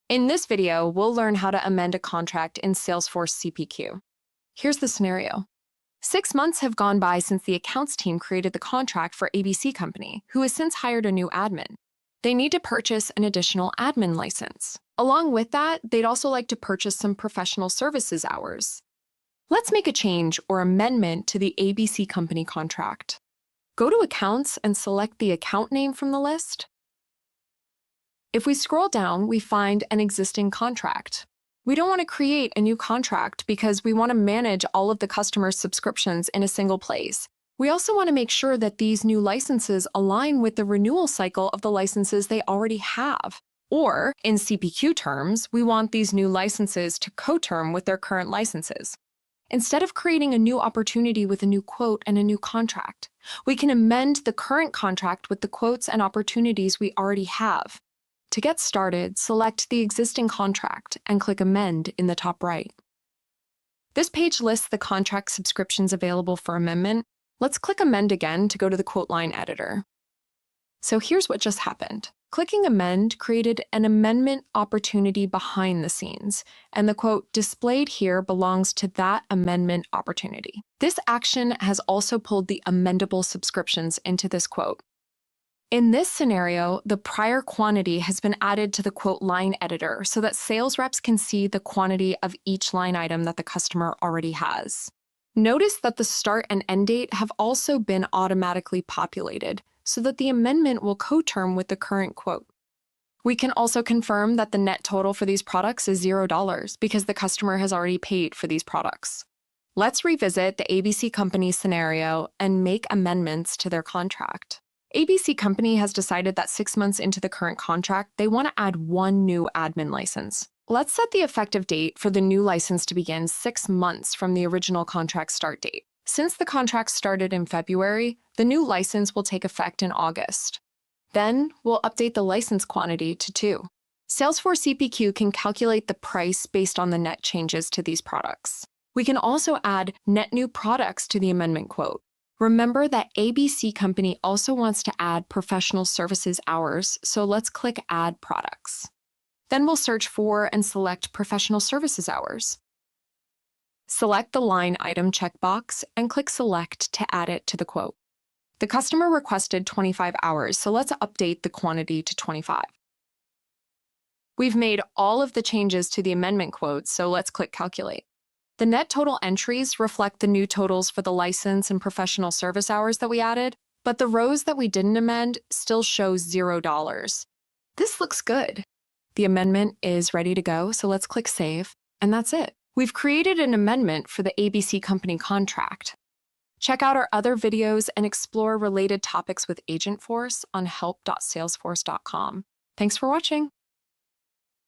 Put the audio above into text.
In this video, we'll learn how to amend a contract in Salesforce CPQ. Here's the scenario. 6 months have gone by since the accounts team created the contract for ABC Company, who has since hired a new admin. They need to purchase an additional admin license. Along with that, they'd also like to purchase some professional services hours. Let's make a change or amendment to the ABC Company contract. Go to Accounts and select the account name from the list. If we scroll down, we find an existing contract. We don't want to create a new contract because we want to manage all of the customers' subscriptions in a single place. We also want to make sure that these new licenses align with the renewal cycle of the licenses they already have. Or, in CPQ terms, we want these new licenses to coterm with their current licenses. Instead of creating a new opportunity with a new quote and a new contract, we can amend the current contract with the quotes and opportunities we already have. To get started, select the existing contract and click Amend in the top right. This page lists the contract subscriptions available for amendment. Let's click Amend again to go to the quote line editor. So here's what just happened. Clicking Amend created an amendment opportunity behind the scenes, and the quote displayed here belongs to that amendment opportunity. This action has also pulled the amendable subscriptions into this quote. In this scenario, the prior quantity has been added to the quote line editor so that sales reps can see the quantity of each line item that the customer already has. Notice that the start and end date have also been automatically populated so that the amendment will coterm with the current quote. We can also confirm that the net total for these products is $0 because the customer has already paid for these products. Let's revisit the ABC Company scenario and make amendments to their contract. ABC Company has decided that 6 months into the current contract, they want to add one new admin license. Let's set the effective date for the new license to begin 6 months from the original contract start date. Since the contract started in February, the new license will take effect in August. Then, we'll update the license quantity to 2. Salesforce CPQ can calculate the price based on the net changes to these products. We can also add net new products to the amendment quote. Remember that ABC Company also wants to add professional services hours, so let's click Add Products. Then we'll search for and select professional services hours. Select the line item checkbox and click Select to add it to the quote. The customer requested 25 hours, so let's update the quantity to 25. We've made all of the changes to the amendment quote, so let's click Calculate. The net total entries reflect the new totals for the license and professional service hours that we added, but the rows that we didn't amend still show $0. This looks good. The amendment is ready to go, so let's click Save, and that's it. We've created an amendment for the ABC Company contract. Check out our other videos and explore related topics with Agentforce on help.salesforce.com. Thanks for watching.